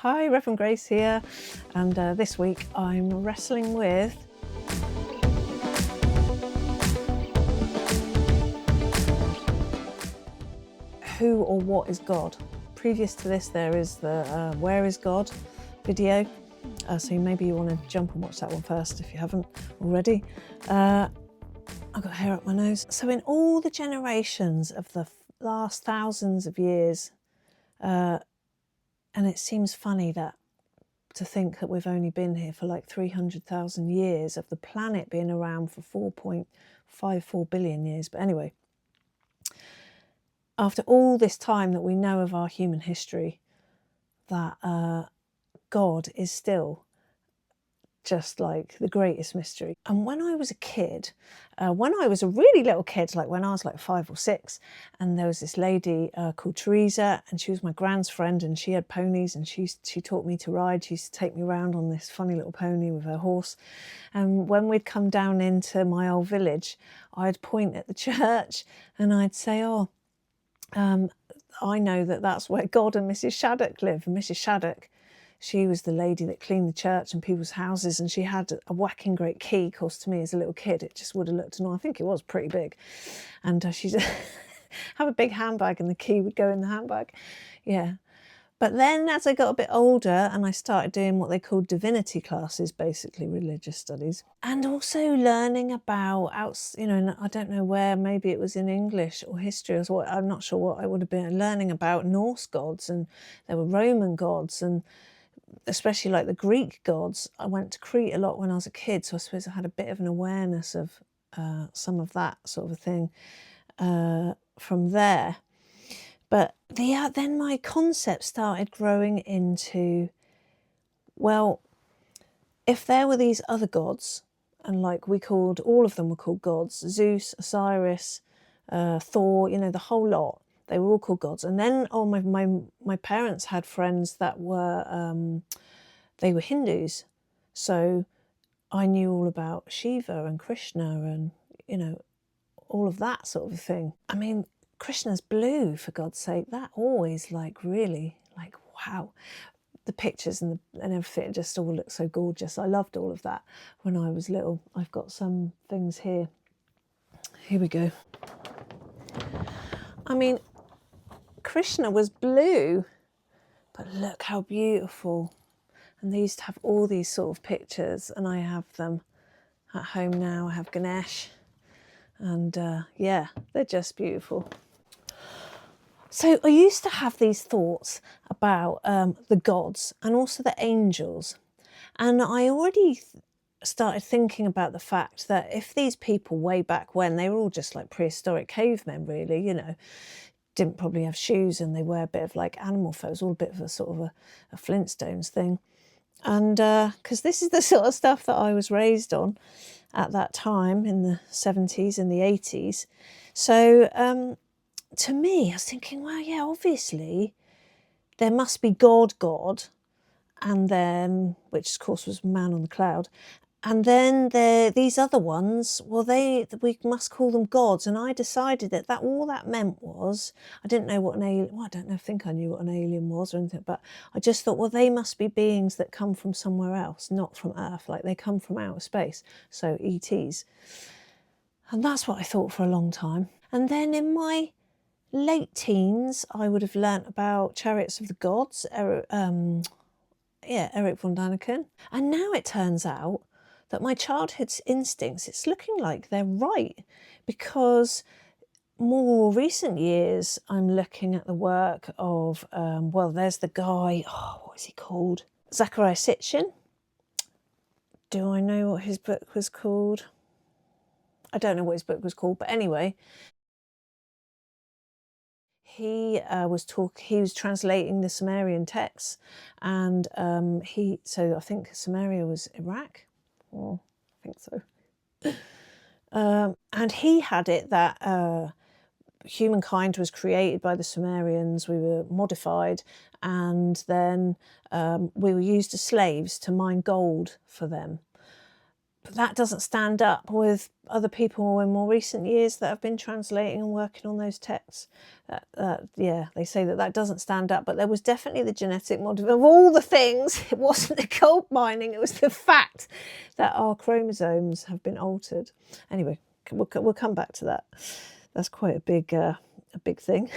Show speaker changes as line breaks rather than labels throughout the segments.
Hi, Reverend Grace here, and this week I'm wrestling with who or what is God. Previous to this there is the Where is God video, so maybe you want to jump and watch that one first if you haven't already. I've got hair up my nose. So in all the generations of the last thousands of years, and it seems funny to think that we've only been here for like 300,000 years, of the planet being around for 4.54 billion years. But anyway, after all this time that we know of our human history, that God is still just like the greatest mystery. And when I was a kid, when I was a really little kid, like when I was like 5 or 6, and there was this lady called Teresa, and she was my grand's friend, and she had ponies, and she taught me to ride. She used to take me around on this funny little pony with her horse. And when we'd come down into my old village, I'd point at the church and I'd say, I know that's where God and Mrs. Shaddock live. And Mrs. Shaddock, she was the lady that cleaned the church and people's houses, and she had a whacking great key. Of course, to me as a little kid, it just would have looked annoying. I think it was pretty big. And she'd have a big handbag and the key would go in the handbag. Yeah. But then as I got a bit older and I started doing what they called divinity classes, basically religious studies, and also learning about, I don't know where, maybe it was in English or history or what, I'm not sure what I would have been, learning about Norse gods, and there were Roman gods, and especially like the Greek gods. I went to Crete a lot when I was a kid, so I suppose I had a bit of an awareness of some of that sort of a thing from there. But then my concept started growing into, well, if there were these other gods, and like all of them were called gods, Zeus, Osiris, Thor, the whole lot, they were all called gods. And then my parents had friends that were, they were Hindus. So I knew all about Shiva and Krishna and, all of that sort of thing. I mean, Krishna's blue, for God's sake. That always really wow. The pictures and everything, it just all looked so gorgeous. I loved all of that when I was little. I've got some things here. Here we go. I mean, Krishna was blue, but look how beautiful. And they used to have all these sort of pictures, and I have them at home now. I have Ganesh, and yeah, they're just beautiful. So I used to have these thoughts about the gods and also the angels. And I already started thinking about the fact that if these people way back when, they were all just like prehistoric cavemen, really, didn't probably have shoes, and they wear a bit of like animal fur, all a bit of a sort of a Flintstones thing. And because this is the sort of stuff that I was raised on at that time in the 70s and the 80s. So to me, I was thinking, well, yeah, obviously there must be God, and then, which of course was man on the cloud, and then these other ones, well, we must call them gods. And I decided that all that meant was, I didn't know what an alien, well, I think I knew what an alien was or anything, but I just thought, well, they must be beings that come from somewhere else, not from Earth, like they come from outer space, so ETs. And that's what I thought for a long time. And then in my late teens, I would have learnt about Chariots of the Gods, Eric von Daniken. And now it turns out that my childhood instincts, it's looking like they're right, because more recent years, I'm looking at the work of, there's the guy, what is he called? Zecharia Sitchin. Do I know what his book was called? I don't know what his book was called, but anyway, he was translating the Sumerian texts, and so I think Sumeria was Iraq, or I think so. And he had it that humankind was created by the Sumerians, we were modified, and then we were used as slaves to mine gold for them. But that doesn't stand up with other people in more recent years that have been translating and working on those texts. Yeah, they say that that doesn't stand up, but there was definitely the genetic motive of all the things. It wasn't the gold mining, it was the fact that our chromosomes have been altered. Anyway, we'll come back to that. That's quite a big thing.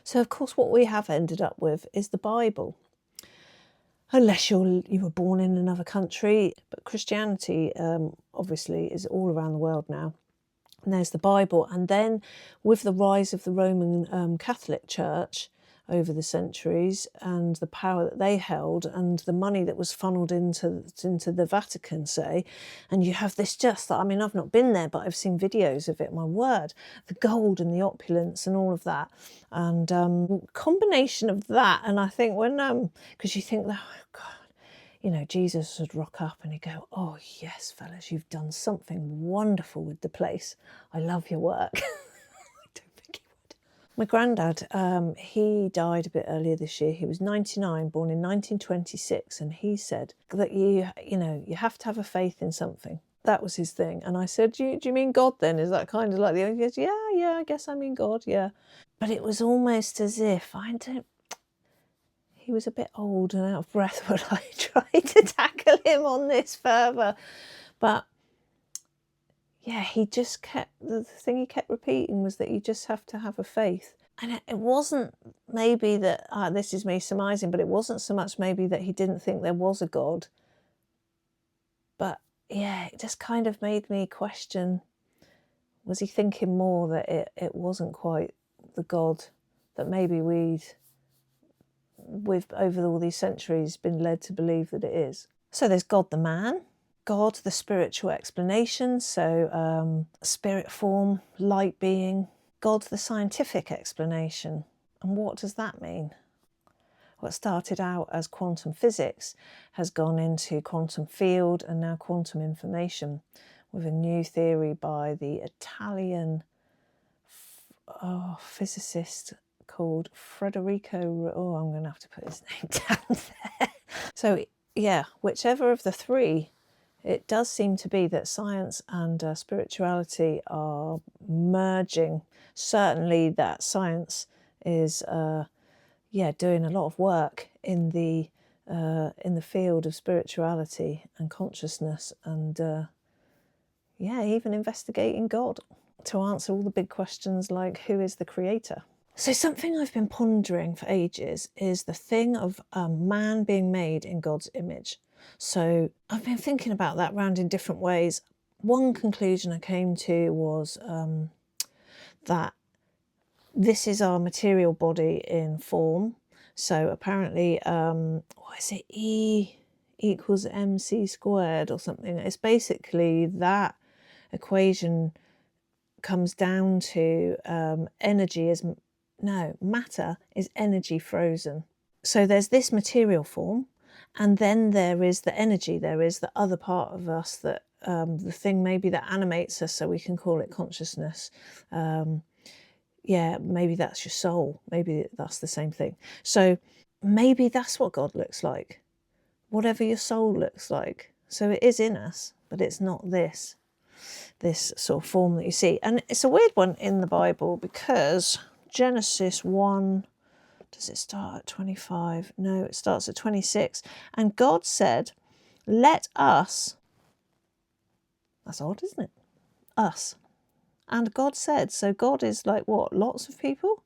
So, of course, what we have ended up with is the Bible. Unless you were born in another country. But Christianity, obviously, is all around the world now. And there's the Bible. And then with the rise of the Roman Catholic Church over the centuries and the power that they held and the money that was funneled into the Vatican, say, and you have this I mean, I've not been there, but I've seen videos of it, my word, the gold and the opulence and all of that. And combination of that, and I think when, because you think, oh God, you know, Jesus would rock up and he'd go, oh yes, fellas, you've done something wonderful with the place. I love your work. I don't think he would. My granddad, he died a bit earlier this year. He was 99, born in 1926, and he said that you have to have a faith in something. That was his thing. And I said, do you mean God then? Is that kind of like the... He goes, yeah, I guess I mean God, yeah. But it was almost as if, he was a bit old and out of breath when I tried to tackle him on this further. But yeah, he just kept, the thing he kept repeating was that you just have to have a faith. And it wasn't maybe that, this is me surmising, but it wasn't so much maybe that he didn't think there was a God. But yeah, it just kind of made me question, was he thinking more that it wasn't quite the God that maybe we've over all these centuries been led to believe that it is? So there's God the man, God the spiritual explanation, so spirit form, light being, God the scientific explanation. And what does that mean? What started out as quantum physics has gone into quantum field and now quantum information, with a new theory by the Italian physicist called Federico. Oh, I'm going to have to put his name down there. So yeah, whichever of the three, it does seem to be that science and spirituality are merging. Certainly that science is doing a lot of work in the field of spirituality and consciousness, and even investigating God to answer all the big questions like, who is the creator? So something I've been pondering for ages is the thing of man being made in God's image. So I've been thinking about that round in different ways. One conclusion I came to was that this is our material body in form. So apparently, what is it? E equals mc squared or something. It's basically that equation comes down to matter is energy frozen. So there's this material form, and then there is the energy, there is the other part of us, that the thing maybe that animates us, so we can call it consciousness. Maybe that's your soul, maybe that's the same thing. So maybe that's what God looks like, whatever your soul looks like. So it is in us, but it's not this sort of form that you see. And it's a weird one in the Bible, because Genesis 1, does it start at 25? No, it starts at 26. And God said, let us, that's odd, isn't it? Us. And God said, so God is like what? Lots of people?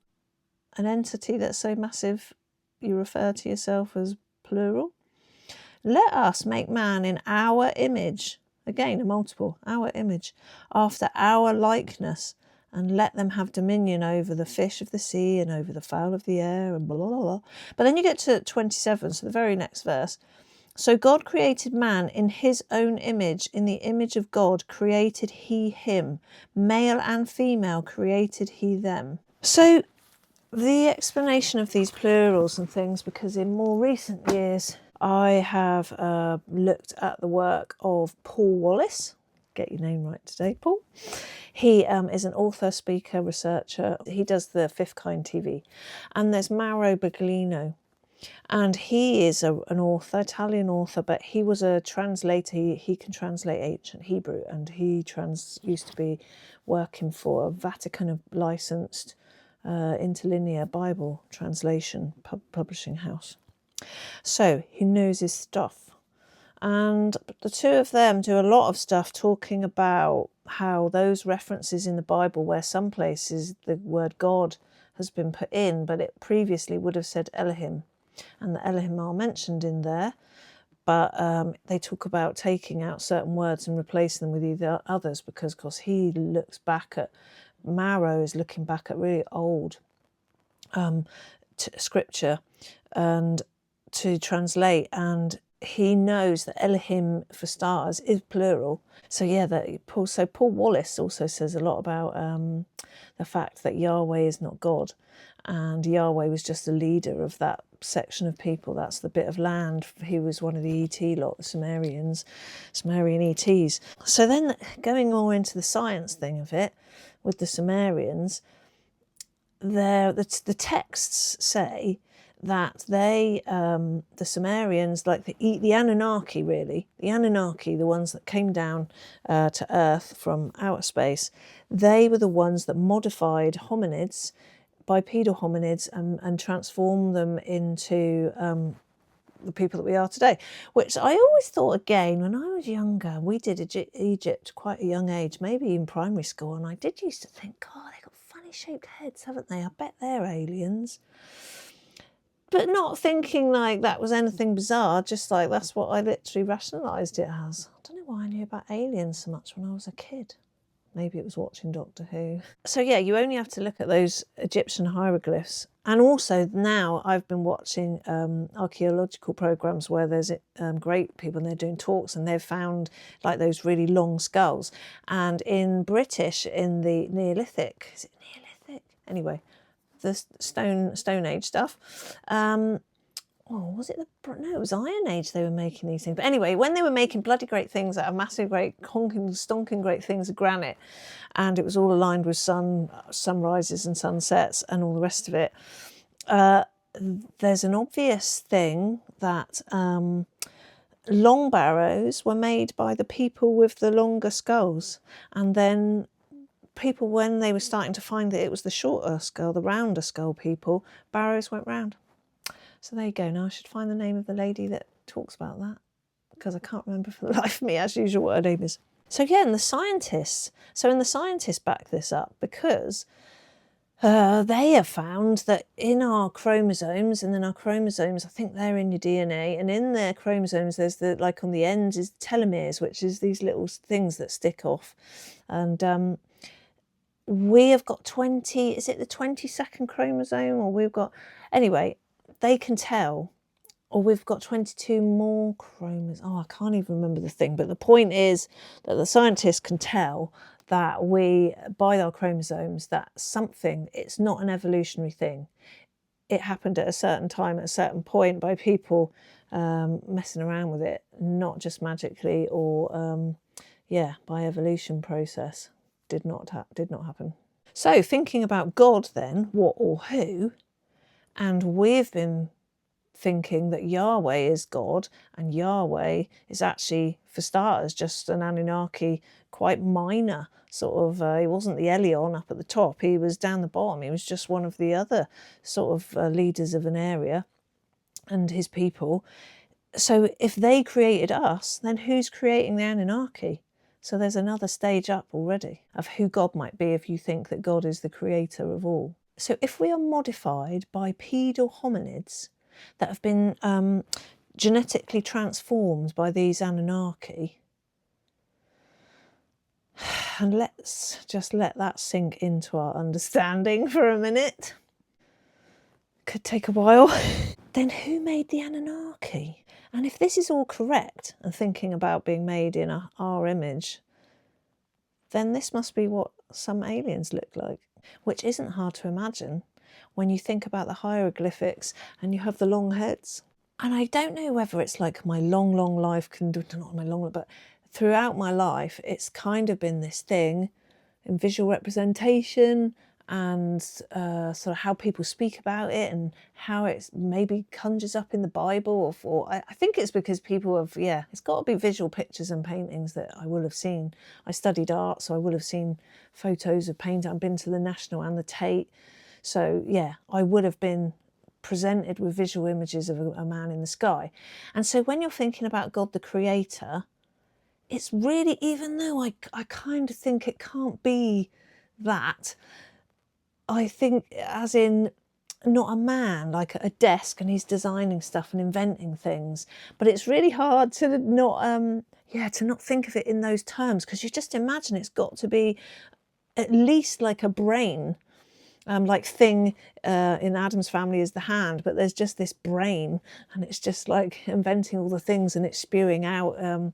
An entity that's so massive you refer to yourself as plural? Let us make man in our image. Again, a multiple, our image, after our likeness, and let them have dominion over the fish of the sea and over the fowl of the air and blah, blah, blah. But then you get to 27, so the very next verse. So God created man in his own image. In the image of God created he him. Male and female created he them. So the explanation of these plurals and things, because in more recent years I have looked at the work of Paul Wallace. Get your name right today, Paul. He is an author, speaker, researcher. He does the Fifth Kind TV. And there's Mauro Baglino. And he is an author, Italian author, but he was a translator. He can translate ancient Hebrew, and he used to be working for a Vatican licensed interlinear Bible translation publishing house. So he knows his stuff. And the two of them do a lot of stuff talking about how those references in the Bible, where some places the word God has been put in, but it previously would have said Elohim, and the Elohim are mentioned in there, but they talk about taking out certain words and replacing them with either others, because of course he looks back at, Maro is looking back at really old scripture and to translate, and he knows that Elohim, for starters, is plural. So yeah, Paul Wallace also says a lot about the fact that Yahweh is not God, and Yahweh was just the leader of that section of people. That's the bit of land. He was one of the ET lot, the Sumerian ETs. So then going more into the science thing of it, with the Sumerians, the texts say that they, the Sumerians, like the Anunnaki really, the ones that came down to Earth from outer space, they were the ones that modified hominids, bipedal hominids, and transformed them into the people that we are today. Which I always thought, again, when I was younger, we did Egypt quite a young age, maybe in primary school, and I did used to think, God, they've got funny shaped heads, haven't they? I bet they're aliens. But not thinking like that was anything bizarre, just like that's what I literally rationalised it as. I don't know why I knew about aliens so much when I was a kid. Maybe it was watching Doctor Who. So yeah, you only have to look at those Egyptian hieroglyphs. And also now I've been watching archaeological programmes where there's great people and they're doing talks, and they've found like those really long skulls. And in British, in the Neolithic, is it Neolithic? Anyway, the Stone Age stuff. Was it no, it was Iron Age they were making these things. But anyway, when they were making bloody great things out of massive, great, honking, stonking great things of granite, and it was all aligned with sunrises and sunsets and all the rest of it, there's an obvious thing that long barrows were made by the people with the longer skulls, and then people, when they were starting to find that it was the shorter skull, the rounder skull people, barrows went round. So there you go. Now I should find the name of the lady that talks about that, because I can't remember for the life of me, as usual, what her name is. So yeah, and the scientists back this up, because they have found that in our chromosomes, and then our chromosomes, I think they're in your DNA, and in their chromosomes there's like on the ends is telomeres, which is these little things that stick off. And we have got 20, is it the 22nd chromosome, or we've got, anyway, they can tell, or we've got 22 more chromosomes. I can't even remember the thing, but the point is that the scientists can tell that we, by our chromosomes, that something, it's not an evolutionary thing. It happened at a certain time, at a certain point, by people messing around with it, not just magically or, by evolution process. Did not happen. So thinking about God then, what or who, and we've been thinking that Yahweh is God, and Yahweh is actually, for starters, just an Anunnaki, quite minor sort of, he wasn't the Elyon up at the top, he was down the bottom, he was just one of the other sort of leaders of an area and his people. So if they created us, then who's creating the Anunnaki? So there's another stage up already of who God might be if you think that God is the creator of all. So if we are modified bipedal hominids that have been genetically transformed by these Anunnaki, and let's just let that sink into our understanding for a minute. Could take a while. Then who made the Anunnaki? And if this is all correct, and thinking about being made in our image, then this must be what some aliens look like, which isn't hard to imagine when you think about the hieroglyphics and you have the long heads. And I don't know whether it's like my long life but throughout my life, it's kind of been this thing in visual representation and sort of how people speak about it and how it maybe conjures up in the Bible, or I think it's because people have, it's got to be visual pictures and paintings that I will have seen. I studied art, so I will have seen photos of painting. I've been to the National and the Tate, so I would have been presented with visual images of a man in the sky. And so when you're thinking about God the Creator, it's really, even though I kind of think it can't be that, I think as in not a man, like a desk, and he's designing stuff and inventing things. But it's really hard to not, to not think of it in those terms, because you just imagine it's got to be at least like a brain, like thing in Adam's family is the hand, but there's just this brain, and it's just like inventing all the things and it's spewing out. And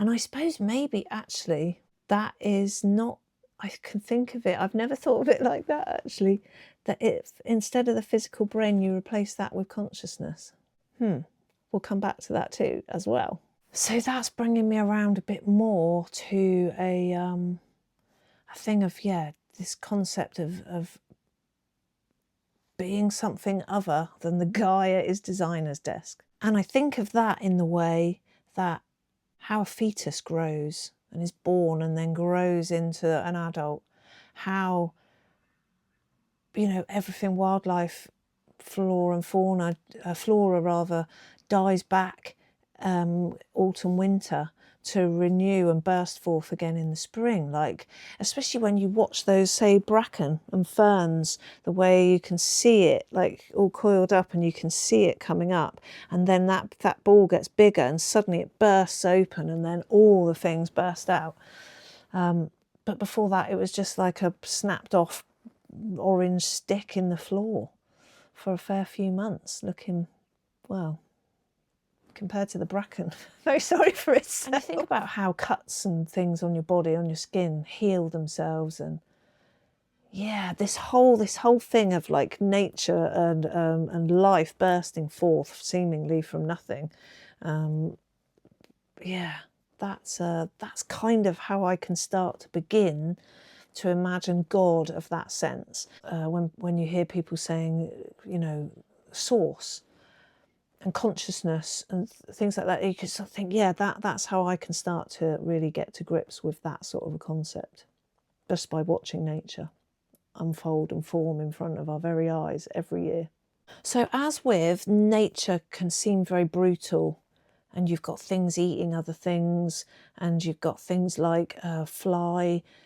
I suppose maybe actually that is not, I can think of it, I've never thought of it like that actually, that if instead of the physical brain you replace that with consciousness. We'll come back to that too as well. So that's bringing me around a bit more to a thing of, this concept of being something other than the guy at his designer's desk. And I think of that in the way that how a fetus grows and is born and then grows into an adult, how, everything, wildlife, flora rather, dies back autumn, winter, to renew and burst forth again in the spring. Like, especially when you watch those, say, bracken and ferns, the way you can see it like all coiled up and you can see it coming up, and then that ball gets bigger and suddenly it bursts open and then all the things burst out. But before that, it was just like a snapped off orange stick in the floor for a fair few months, looking, well, compared to the bracken, very sorry for itself. And you think about how cuts and things on your body, on your skin, heal themselves, and this whole thing of like nature and life bursting forth seemingly from nothing. That's kind of how I can start to begin to imagine God of that sense. When you hear people saying, source and consciousness and things like that, you can sort of think, that's how I can start to really get to grips with that sort of a concept, just by watching nature unfold and form in front of our very eyes every year. So as with nature can seem very brutal, and you've got things eating other things, and you've got things like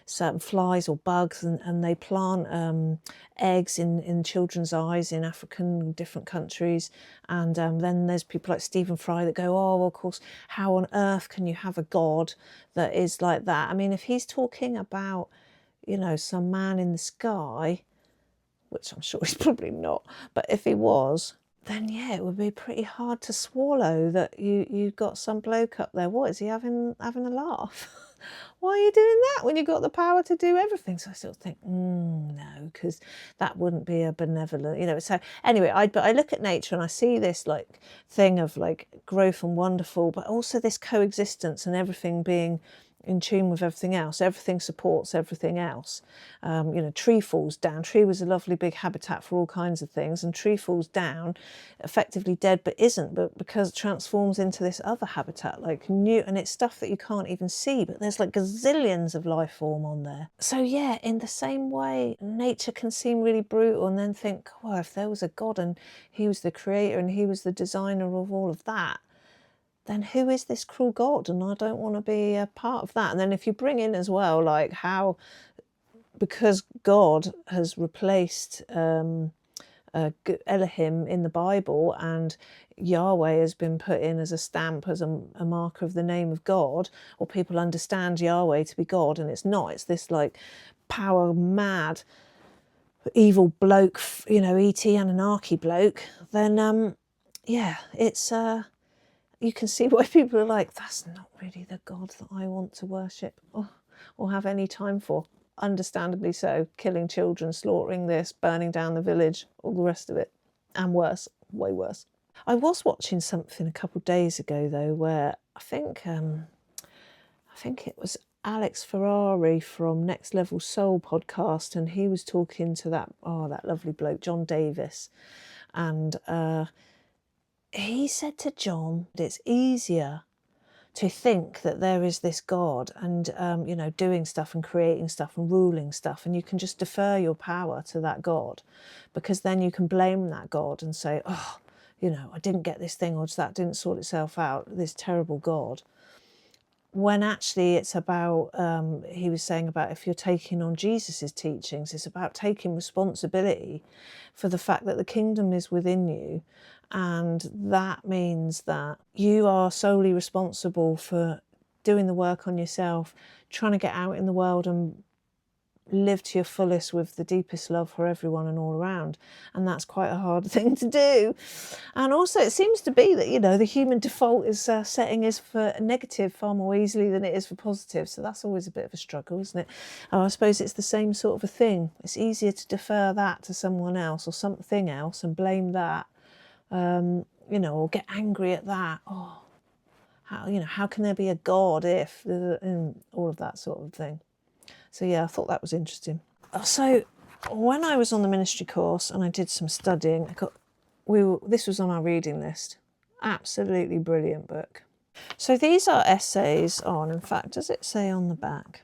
certain flies or bugs, and they plant eggs in children's eyes in African different countries. And then there's people like Stephen Fry that go, oh, well, of course, how on earth can you have a God that is like that? I mean, if he's talking about, some man in the sky, which I'm sure he's probably not, but if he was, then it would be pretty hard to swallow that you've got some bloke up there. What is he having a laugh? Why are you doing that when you've got the power to do everything? So I sort of think, no, because that wouldn't be a benevolent, So anyway, I look at nature and I see this like thing of like growth and wonderful, but also this coexistence and everything being in tune with everything else. Everything supports everything else. Tree falls down. Tree was a lovely big habitat for all kinds of things, and tree falls down, effectively dead, but isn't, but because it transforms into this other habitat, like new, and it's stuff that you can't even see, but there's like gazillions of life form on there. So in the same way, nature can seem really brutal, and then think, well, if there was a God and he was the creator and he was the designer of all of that, then who is this cruel God? And I don't want to be a part of that. And then if you bring in as well, like how, because God has replaced Elohim in the Bible, and Yahweh has been put in as a stamp, as a marker of the name of God, or people understand Yahweh to be God, and it's not. It's this like power mad, evil bloke, E.T. Anunnaki bloke. Then it's you can see why people are like, that's not really the God that I want to worship or have any time for. Understandably so, killing children, slaughtering this, burning down the village, all the rest of it, and worse, way worse. I was watching something a couple of days ago though, where I think it was Alex Ferrari from Next Level Soul podcast, and he was talking to that lovely bloke, John Davis. And he said to John, it's easier to think that there is this God and, doing stuff and creating stuff and ruling stuff, and you can just defer your power to that God, because then you can blame that God and say, oh, I didn't get this thing, or that didn't sort itself out, this terrible God. When actually it's about, he was saying about if you're taking on Jesus's teachings, it's about taking responsibility for the fact that the kingdom is within you. And that means that you are solely responsible for doing the work on yourself, trying to get out in the world and live to your fullest with the deepest love for everyone and all around. And that's quite a hard thing to do. And also it seems to be that, the human default is setting is for negative far more easily than it is for positive. So that's always a bit of a struggle, isn't it? I suppose it's the same sort of a thing. It's easier to defer that to someone else or something else and blame that, or get angry at that. Oh, how can there be a God if, and all of that sort of thing. So yeah, I thought that was interesting. So when I was on the ministry course and I did some studying, this was on our reading list. Absolutely brilliant book. So these are essays on, in fact, does it say on the back?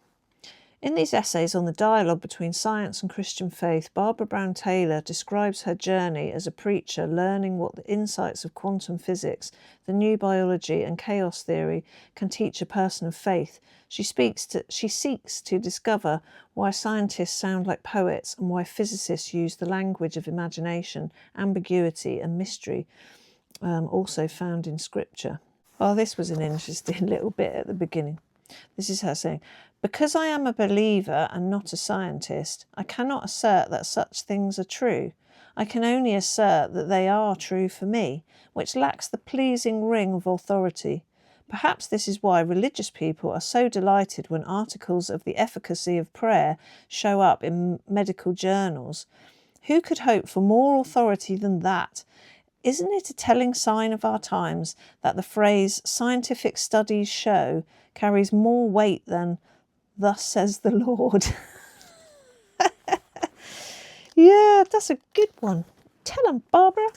In these essays on the dialogue between science and Christian faith, Barbara Brown Taylor describes her journey as a preacher, learning what the insights of quantum physics, the new biology and chaos theory can teach a person of faith. She seeks to discover why scientists sound like poets and why physicists use the language of imagination, ambiguity and mystery, also found in scripture. Well, this was an interesting little bit at the beginning. This is her saying, because I am a believer and not a scientist, I cannot assert that such things are true. I can only assert that they are true for me, which lacks the pleasing ring of authority. Perhaps this is why religious people are so delighted when articles of the efficacy of prayer show up in medical journals. Who could hope for more authority than that? Isn't it a telling sign of our times that the phrase scientific studies show carries more weight than thus says the Lord? Yeah, that's a good one. Tell 'em, Barbara.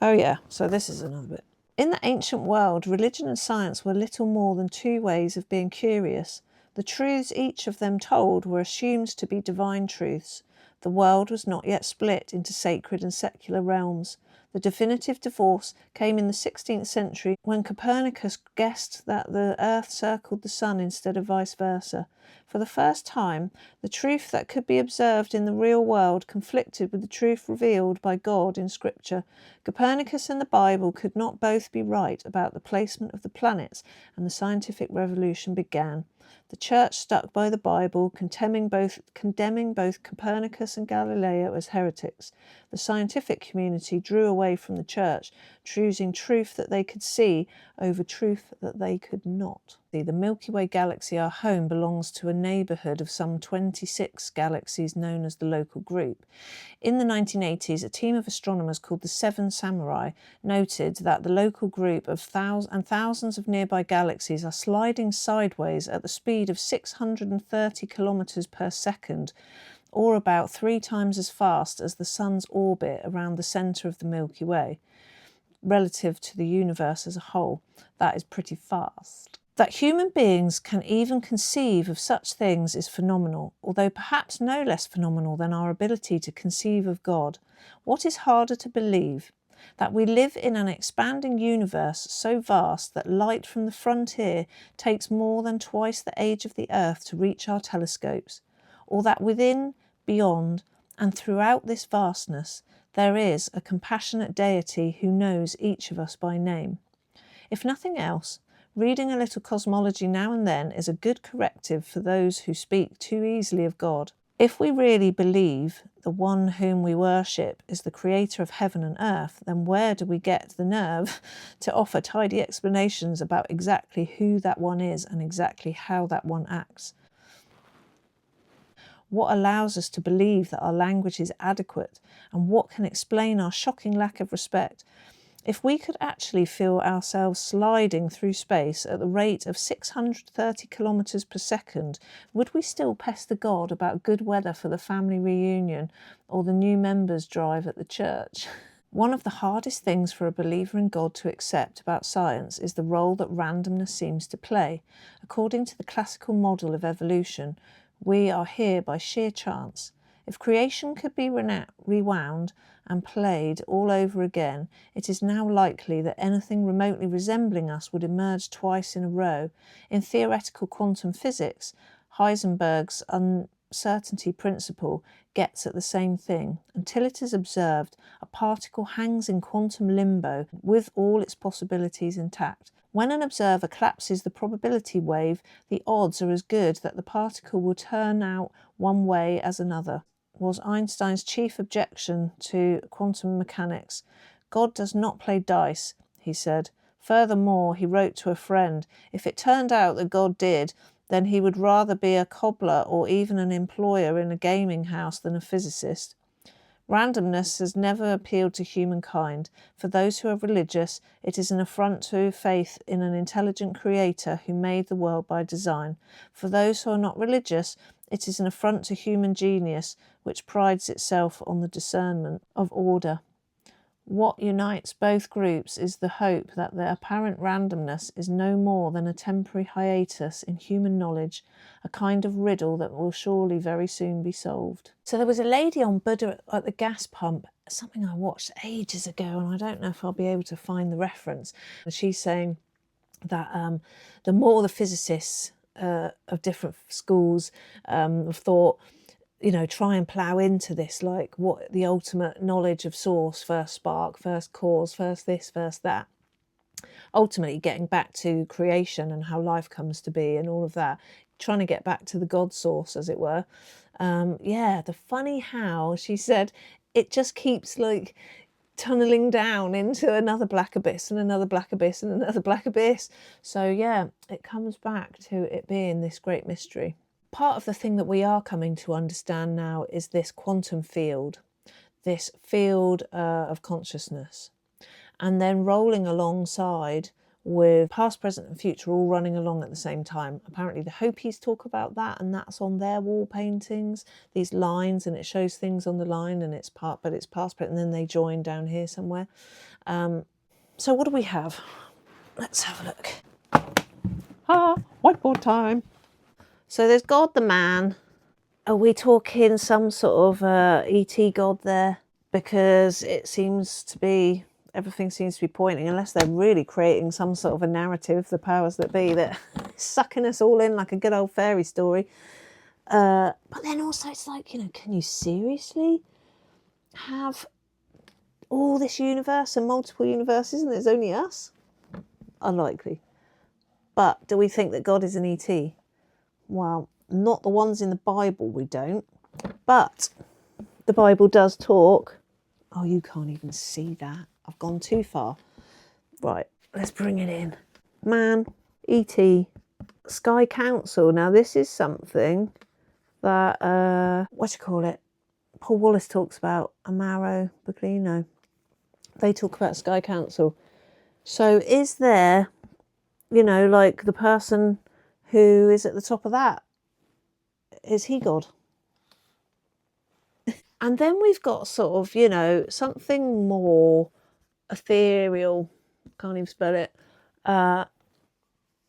Oh yeah, so this is another bit. In the ancient world, religion and science were little more than two ways of being curious. The truths each of them told were assumed to be divine truths. The world was not yet split into sacred and secular realms. The definitive divorce came in the 16th century when Copernicus guessed that the Earth circled the Sun instead of vice versa. For the first time, the truth that could be observed in the real world conflicted with the truth revealed by God in Scripture. Copernicus and the Bible could not both be right about the placement of the planets, and the scientific revolution began. The Church stuck by the Bible, condemning both Copernicus and Galileo as heretics. The scientific community drew away from the Church, choosing truth that they could see over truth that they could not. The Milky Way galaxy, our home, belongs to a neighbourhood of some 26 galaxies known as the Local Group. In the 1980s, a team of astronomers called the Seven Samurai noted that the Local Group of thousands of nearby galaxies are sliding sideways at the speed of 630 kilometres per second, or about 3 times as fast as the Sun's orbit around the centre of the Milky Way. Relative to the universe as a whole, that is pretty fast. That human beings can even conceive of such things is phenomenal, although perhaps no less phenomenal than our ability to conceive of God. What is harder to believe? That we live in an expanding universe so vast that light from the frontier takes more than twice the age of the Earth to reach our telescopes, or that within, beyond, and throughout this vastness, there is a compassionate deity who knows each of us by name. If nothing else, reading a little cosmology now and then is a good corrective for those who speak too easily of God. If we really believe the one whom we worship is the creator of heaven and earth, then where do we get the nerve to offer tidy explanations about exactly who that one is and exactly how that one acts? What allows us to believe that our language is adequate, and what can explain our shocking lack of respect? If we could actually feel ourselves sliding through space at the rate of 630 kilometres per second, would we still pester God about good weather for the family reunion or the new members' drive at the church? One of the hardest things for a believer in God to accept about science is the role that randomness seems to play. According to the classical model of evolution, we are here by sheer chance. If creation could be rewound and played all over again, it is now likely that anything remotely resembling us would emerge twice in a row. In theoretical quantum physics, Heisenberg's uncertainty principle gets at the same thing. Until it is observed, a particle hangs in quantum limbo with all its possibilities intact. When an observer collapses the probability wave, the odds are as good that the particle will turn out one way as another. Was Einstein's chief objection to quantum mechanics. God does not play dice, he said. Furthermore, he wrote to a friend, if it turned out that God did, then he would rather be a cobbler or even an employer in a gaming house than a physicist. Randomness has never appealed to humankind. For those who are religious, it is an affront to faith in an intelligent creator who made the world by design. For those who are not religious, it is an affront to human genius, which prides itself on the discernment of order. What unites both groups is the hope that the apparent randomness is no more than a temporary hiatus in human knowledge, a kind of riddle that will surely very soon be solved. So there was a lady on Buddha at the gas pump, something I watched ages ago, and I don't know if I'll be able to find the reference. And she's saying that the more the physicists of different schools have thought, try and plough into this, like what the ultimate knowledge of source, first spark, first cause, first this, first that. Ultimately getting back to creation and how life comes to be and all of that, trying to get back to the God source, as it were. The funny how she said it just keeps like tunneling down into another black abyss and another black abyss and another black abyss. So yeah, it comes back to it being this great mystery. Part of the thing that we are coming to understand now is this quantum field, this field of consciousness, and then rolling alongside with past, present and future all running along at the same time. Apparently the Hopis talk about that, and that's on their wall paintings, these lines, and it shows things on the line and it's past, present, and then they join down here somewhere. So what do we have? Let's have a look. Whiteboard time. So there's God the man. Are we talking some sort of ET God there? Because it seems to be, everything seems to be pointing, unless they're really creating some sort of a narrative, the powers that be, that sucking us all in like a good old fairy story. But then also it's like, can you seriously have all this universe and multiple universes and there's only us? Unlikely. But do we think that God is an ET? Well, not the ones in the Bible, we don't. But the Bible does talk. Oh, you can't even see that. I've gone too far. Right, let's bring it in. Man, E.T., Sky Council. Now, this is something that, Paul Wallace talks about, Amaro, Buglino. They talk about Sky Council. So is there, like the person who is at the top of that, is he God? And then we've got sort of, something more ethereal, can't even spell it.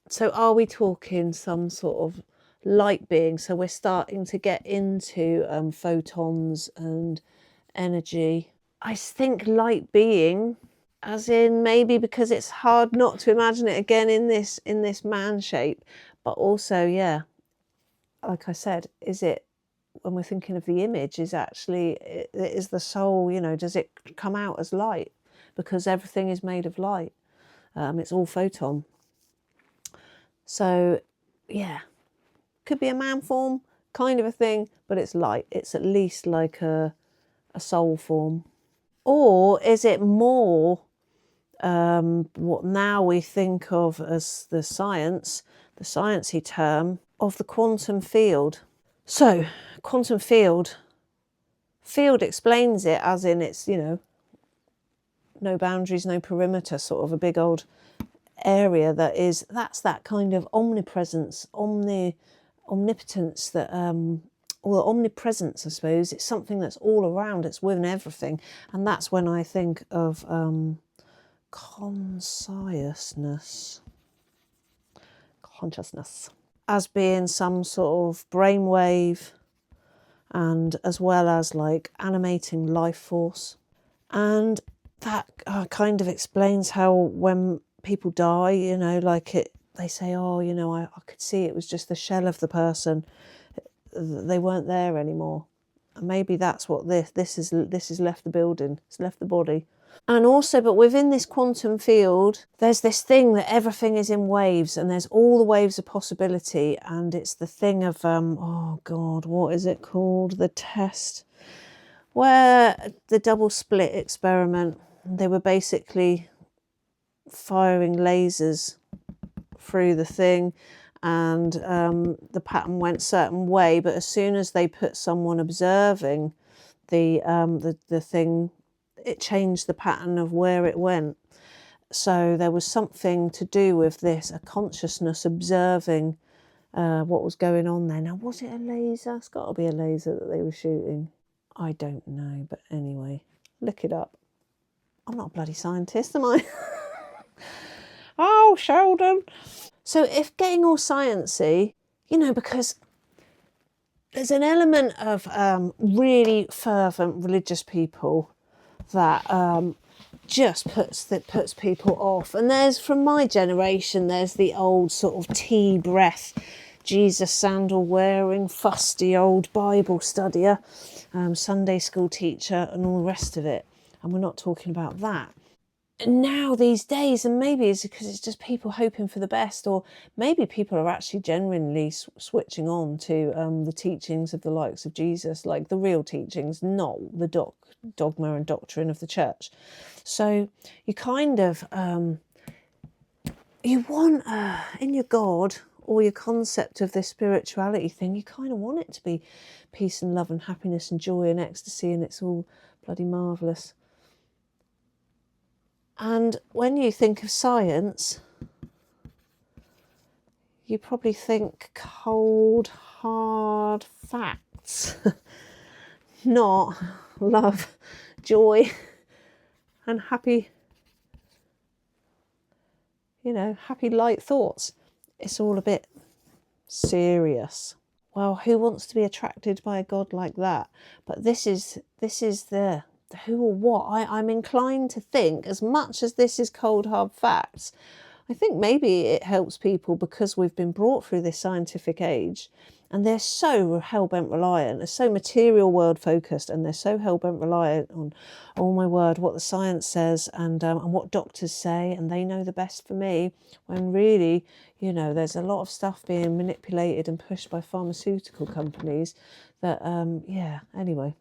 So are we talking some sort of light being? So we're starting to get into photons and energy. I think light being, as in maybe because it's hard not to imagine it again in this man shape, but also, yeah, like I said, is it, when we're thinking of the image, is actually, is the soul, does it come out as light? Because everything is made of light. It's all photon. So, yeah, could be a man form, kind of a thing, but it's light. It's at least like a soul form. Or is it more what now we think of as the sciencey term of the quantum field? So, quantum field explains it as in it's, no boundaries, no perimeter, sort of a big old area that's that kind of omnipresence, omnipotence that or omnipresence, I suppose. It's something that's all around, it's within everything. And that's when I think of consciousness as being some sort of brainwave, and as well as like animating life force. And that kind of explains how when people die, you know, like they say, oh, you know, I could see it was just the shell of the person. They weren't there anymore. And maybe that's what this is left the building, it's left the body. And also, but within this quantum field, there's this thing that everything is in waves, and there's all the waves of possibility. And it's the thing of, oh God, what is it called? The test, where the double split experiment, they were basically firing lasers through the thing, and the pattern went a certain way. But as soon as they put someone observing the thing, it changed the pattern of where it went. So there was something to do with this, a consciousness observing what was going on there. Now, was it a laser? It's got to be a laser that they were shooting. I don't know, but anyway, look it up. I'm not a bloody scientist, am I? Oh, Sheldon. So if getting all sciencey, you know, because there's an element of really fervent religious people that just puts people off. And there's, from my generation, there's the old sort of tea breath, Jesus sandal wearing, fusty old Bible studier, Sunday school teacher, and all the rest of it. And we're not talking about that. Now these days, and maybe it's because it's just people hoping for the best, or maybe people are actually genuinely switching on to the teachings of the likes of Jesus, like the real teachings, not the dogma and doctrine of the church. So you kind of you want in your God, or your concept of this spirituality thing, you kind of want it to be peace and love and happiness and joy and ecstasy, and it's all bloody marvellous. And when you think of science, you probably think cold, hard facts, not love, joy, and happy, you know, happy light thoughts. It's all a bit serious. Well, who wants to be attracted by a God like that? But this is the who or what. I'm inclined to think, as much as this is cold hard facts, I think maybe it helps people because we've been brought through this scientific age, and they're so hell-bent reliant, they're so material world focused, and they're so hell-bent reliant on, oh my word, what the science says, and what doctors say, and they know the best for me, when really, you know, there's a lot of stuff being manipulated and pushed by pharmaceutical companies that, yeah, anyway.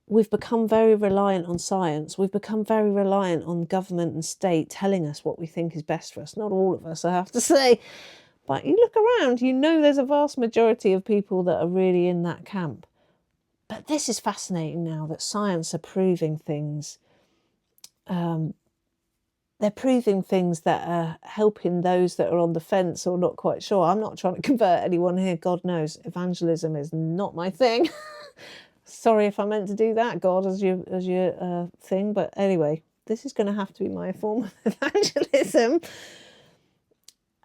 We've become very reliant on science. We've become very reliant on government and state telling us what we think is best for us. Not all of us, I have to say. But you look around, you know there's a vast majority of people that are really in that camp. But this is fascinating now, that science are proving things. They're proving things that are helping those that are on the fence or not quite sure. I'm not trying to convert anyone here, God knows. Evangelism is not my thing. Sorry if I meant to do that, God, as your thing. But anyway, this is going to have to be my form of evangelism.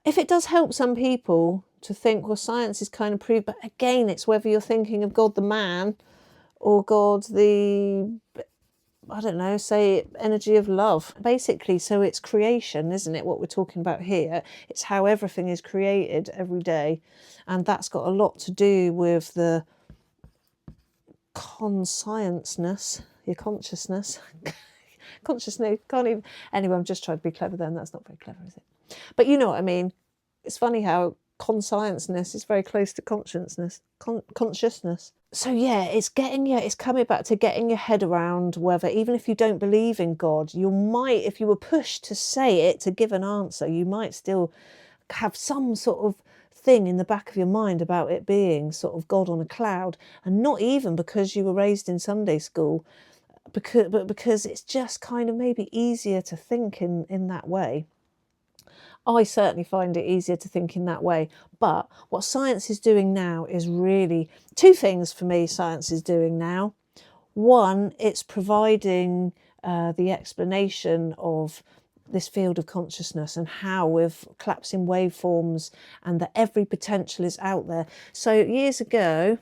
If it does help some people to think, well, science is kind of proved, but again, it's whether you're thinking of God the man or God the, I don't know, say energy of love. Basically, so it's creation, isn't it, what we're talking about here? It's how everything is created every day. And that's got a lot to do with the conscienceness, your consciousness. Consciousness, can't even, anyway, I'm just trying to be clever then, that's not very clever, is it? But you know what I mean. It's funny how conscienceness is very close to consciousness. So yeah, it's coming back to getting your head around whether, even if you don't believe in God, you might, if you were pushed to say it, to give an answer, you might still have some sort of thing in the back of your mind about it being sort of God on a cloud, and not even because you were raised in Sunday school. because it's just kind of maybe easier to think in that way. I certainly find it easier to think in that way. But what science is doing now is really two things for me. Science is doing now. One, it's providing the explanation of this field of consciousness and how with collapsing waveforms and that every potential is out there. So years ago,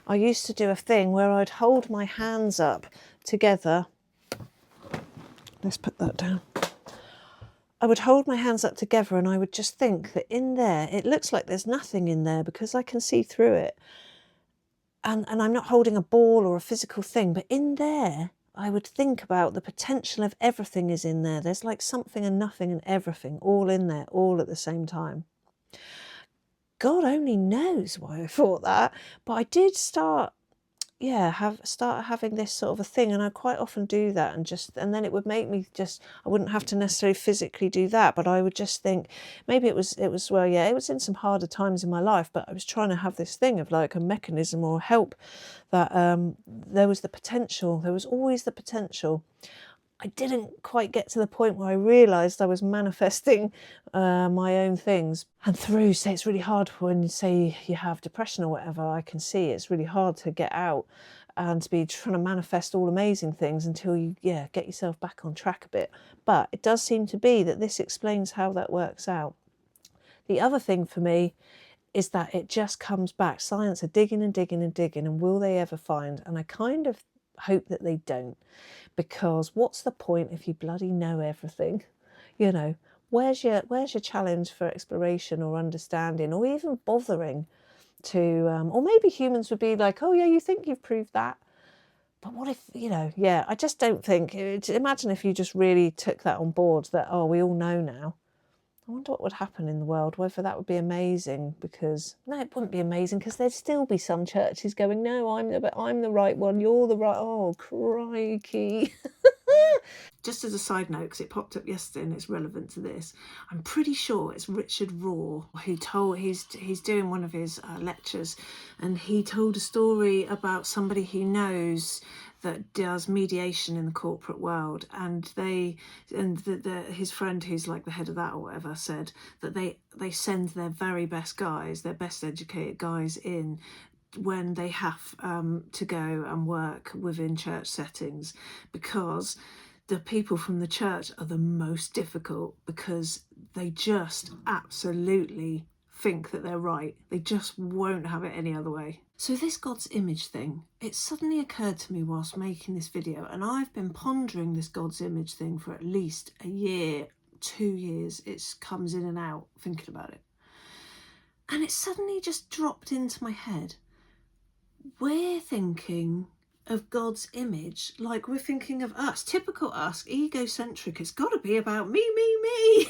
I used to do a thing where I'd hold my hands up together. Let's put that down. I would hold my hands up together and I would just think that in there, it looks like there's nothing in there because I can see through it. And I'm not holding a ball or a physical thing, but in there, I would think about the potential of everything is in there. There's like something and nothing and everything all in there, all at the same time. God only knows why I thought that, but I did start having this sort of a thing, and I quite often do that, and then it would make me just, I wouldn't have to necessarily physically do that, but I would just think maybe it was well, yeah, it was in some harder times in my life, but I was trying to have this thing of like a mechanism or help that there was the potential, there was always the potential. I didn't quite get to the point where I realised I was manifesting my own things. And through, say, it's really hard when, say, you have depression or whatever, I can see it's really hard to get out and to be trying to manifest all amazing things until you, get yourself back on track a bit. But it does seem to be that this explains how that works out. The other thing for me is that it just comes back. Science are digging and digging and digging, and will they ever find? And I kind of hope that they don't. Because what's the point if you bloody know everything? You know, where's your challenge for exploration or understanding or even bothering to, or maybe humans would be like, oh yeah, you think you've proved that. But what if, I just don't think, imagine if you just really took that on board that, oh, we all know now. I wonder what would happen in the world, whether that would be amazing, because, no, it wouldn't be amazing because there'd still be some churches going, no, I'm the right one, you're the right, oh, crikey. Just as a side note, because it popped up yesterday and it's relevant to this, I'm pretty sure it's Richard Raw who told, he's doing one of his lectures, and he told a story about somebody he knows that does mediation in the corporate world, and his friend who's like the head of that or whatever said that they send their very best guys, their best educated guys in when they have to go and work within church settings, because the people from the church are the most difficult, because they just absolutely think that they're right. They just won't have it any other way. So this God's image thing, it suddenly occurred to me whilst making this video, and I've been pondering this God's image thing for at least a year, 2 years. It comes in and out thinking about it. And it suddenly just dropped into my head. We're thinking of God's image like we're thinking of us, typical us, egocentric. It's got to be about me, me, me.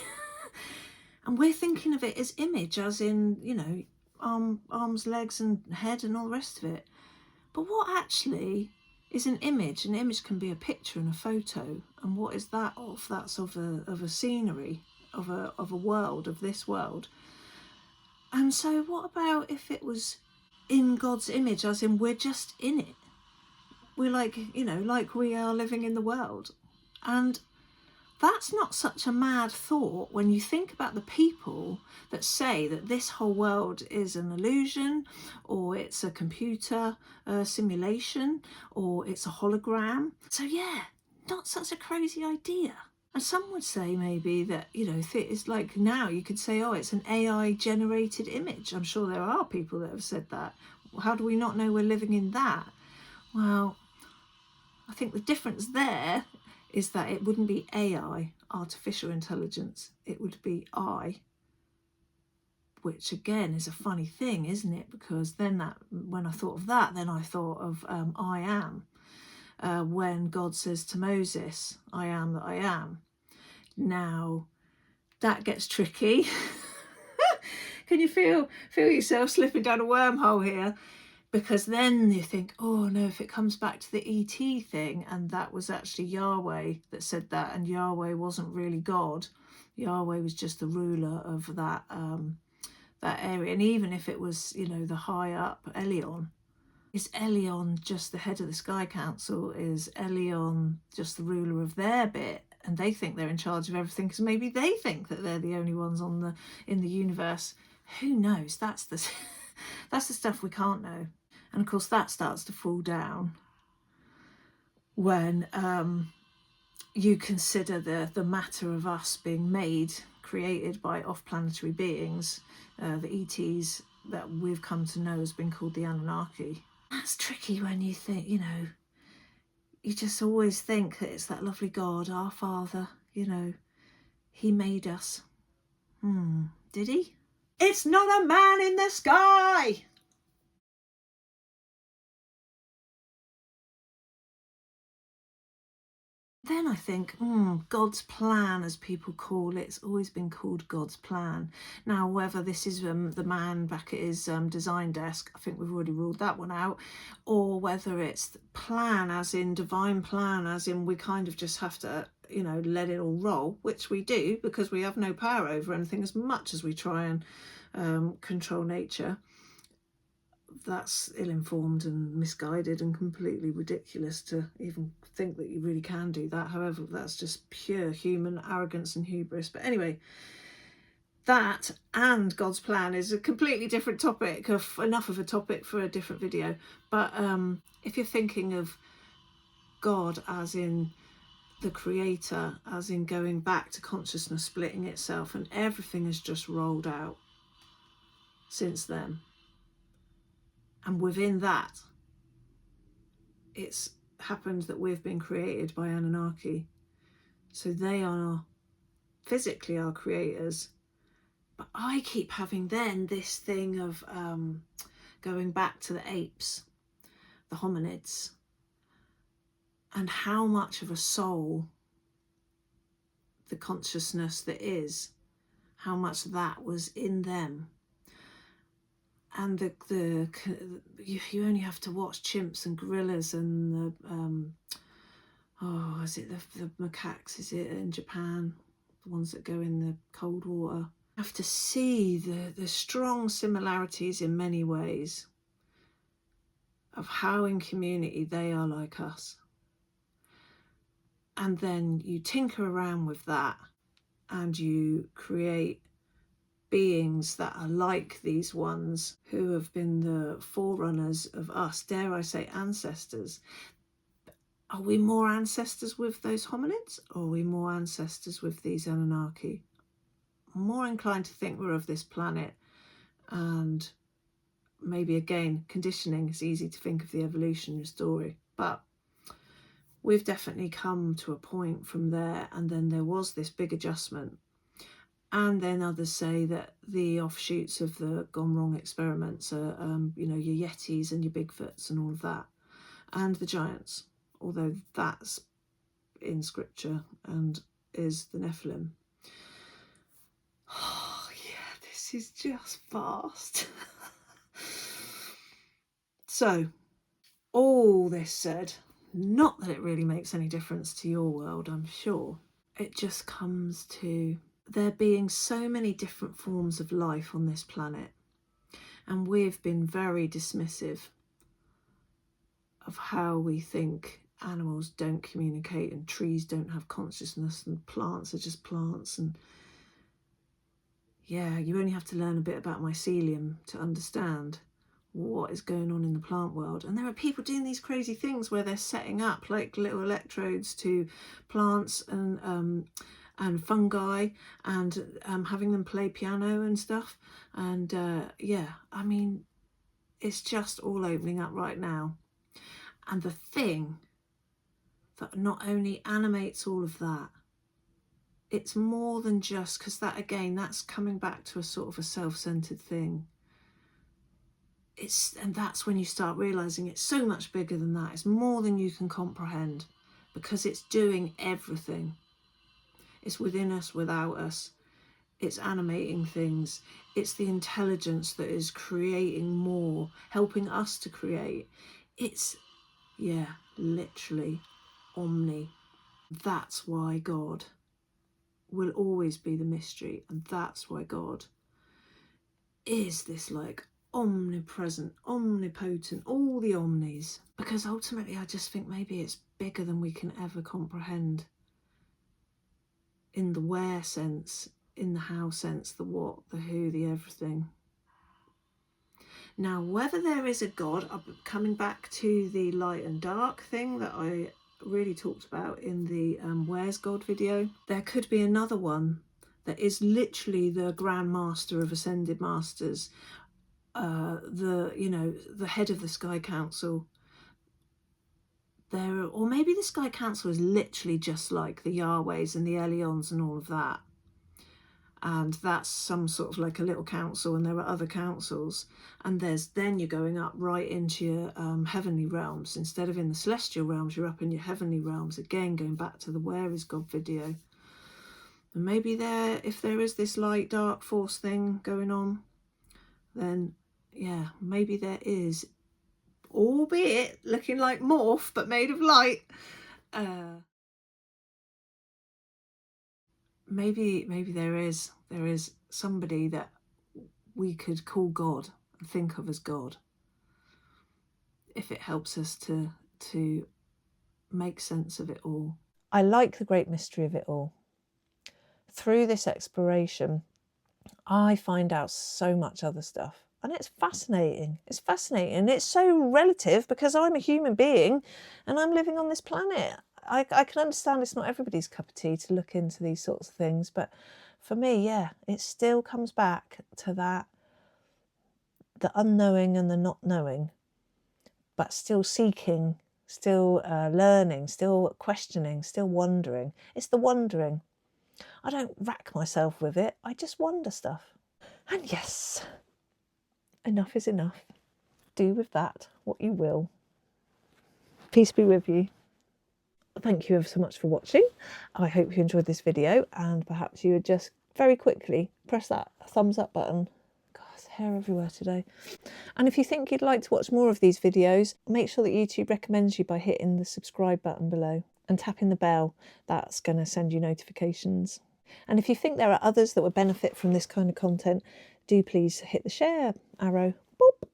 And we're thinking of it as image, as in, arms, legs and head and all the rest of it. But what actually is an image? An image can be a picture and a photo. And what is that of? That's of a scenery, of a world, of this world. And so what about if it was in God's image, as in we're just in it? We're like, like we are living in the world. And that's not such a mad thought when you think about the people that say that this whole world is an illusion, or it's a computer simulation, or it's a hologram. So yeah, not such a crazy idea. And some would say maybe that, it's like now you could say, oh, it's an AI generated image. I'm sure there are people that have said that. How do we not know we're living in that? Well, I think the difference there is that it wouldn't be AI, artificial intelligence. It would be I, which again is a funny thing, isn't it? Because then when I thought of that, then I thought of I am. When God says to Moses, I am that I am. Now, that gets tricky. Can you feel yourself slipping down a wormhole here? Because then you think, oh no, if it comes back to the ET thing, and that was actually Yahweh that said that, and Yahweh wasn't really God. Yahweh was just the ruler of that area. And even if it was, the high up Elion, Is Elion just the head of the Sky Council? Is Elion just the ruler of their bit? And they think they're in charge of everything because maybe they think that they're the only ones in the universe. Who knows? That's the that's the stuff we can't know. And of course, that starts to fall down when you consider the matter of us being created by off-planetary beings, the ETs that we've come to know has been called the Anunnaki. That's tricky when you think, you just always think that it's that lovely God, our Father, he made us. Did he? It's not a man in the sky! Then I think, God's plan, as people call it, it's always been called God's plan. Now, whether this is the man back at his design desk, I think we've already ruled that one out, or whether it's plan as in divine plan, as in we kind of just have to, let it all roll, which we do because we have no power over anything as much as we try and control nature. That's ill-informed and misguided and completely ridiculous to even think that you really can do that. However, that's just pure human arrogance and hubris. But anyway, that and God's plan is a completely different topic, enough of a topic for a different video. But if you're thinking of God as in the creator, as in going back to consciousness splitting itself, and everything has just rolled out since then. And within that, it's happened that we've been created by Anunnaki. So they are physically our creators. But I keep having then this thing of going back to the apes, the hominids, and how much of a soul the consciousness that is, how much that was in them. And you only have to watch chimps and gorillas and is it the macaques, is it in Japan, the ones that go in the cold water? You have to see the strong similarities in many ways of how in community they are like us. And then you tinker around with that and you create beings that are like these ones who have been the forerunners of us, dare I say ancestors. Are we more ancestors with those hominids, or are we more ancestors with these Anunnaki? I'm more inclined to think we're of this planet, and maybe again, conditioning. It's easy to think of the evolutionary story, but we've definitely come to a point from there, and then there was this big adjustment. And then others say that the offshoots of the gone wrong experiments are, your Yetis and your Bigfoots and all of that, and the giants, although that's in scripture and is the Nephilim. Oh yeah, this is just vast. So, all this said, not that it really makes any difference to your world, I'm sure. It just comes to there being so many different forms of life on this planet, and we've been very dismissive of how we think animals don't communicate and trees don't have consciousness and plants are just plants. And yeah, you only have to learn a bit about mycelium to understand what is going on in the plant world. And there are people doing these crazy things where they're setting up like little electrodes to plants and fungi and having them play piano and stuff. And yeah, I mean, it's just all opening up right now. And the thing that not only animates all of that, it's more than just, because that again, that's coming back to a sort of a self-centered thing. And that's when you start realizing it's so much bigger than that. It's more than you can comprehend, because it's doing everything. It's within us, without us. It's animating things. It's the intelligence that is creating more, helping us to create. It's, yeah, literally omni. That's why God will always be the mystery, and that's why God is this like omnipresent, omnipotent, all the omnis. Because ultimately I just think maybe it's bigger than we can ever comprehend, in the where sense, in the how sense, the what, the who, the everything. Now, whether there is a God, coming back to the light and dark thing that I really talked about in the Where's God video, there could be another one that is literally the Grand Master of Ascended Masters, the head of the Sky Council. Or maybe the Sky Council is literally just like the Yahwehs and the Elions and all of that. And that's some sort of like a little council, and there are other councils, and then you're going up right into your heavenly realms. Instead of in the celestial realms, you're up in your heavenly realms, again going back to the Where is God video. And maybe if there is this light dark force thing going on, then yeah, maybe there is, albeit looking like morph but made of light. Maybe there is somebody that we could call God and think of as God, if it helps us to make sense of it all. I like the great mystery of it all. Through this exploration, I find out so much other stuff, and it's fascinating. It's fascinating. It's so relative because I'm a human being and I'm living on this planet. I can understand it's not everybody's cup of tea to look into these sorts of things, but for me, yeah, it still comes back to that, the unknowing and the not knowing, but still seeking, still learning, still questioning, still wondering. It's the wondering. I don't rack myself with it. I just wonder stuff. And yes, enough is enough. Do with that what you will. Peace be with you. Thank you ever so much for watching. I hope you enjoyed this video, and perhaps you would just very quickly press that thumbs up button. God, there's hair everywhere today. And if you think you'd like to watch more of these videos, make sure that YouTube recommends you by hitting the subscribe button below and tapping the bell. That's going to send you notifications. And if you think there are others that would benefit from this kind of content, do please hit the share arrow. Boop.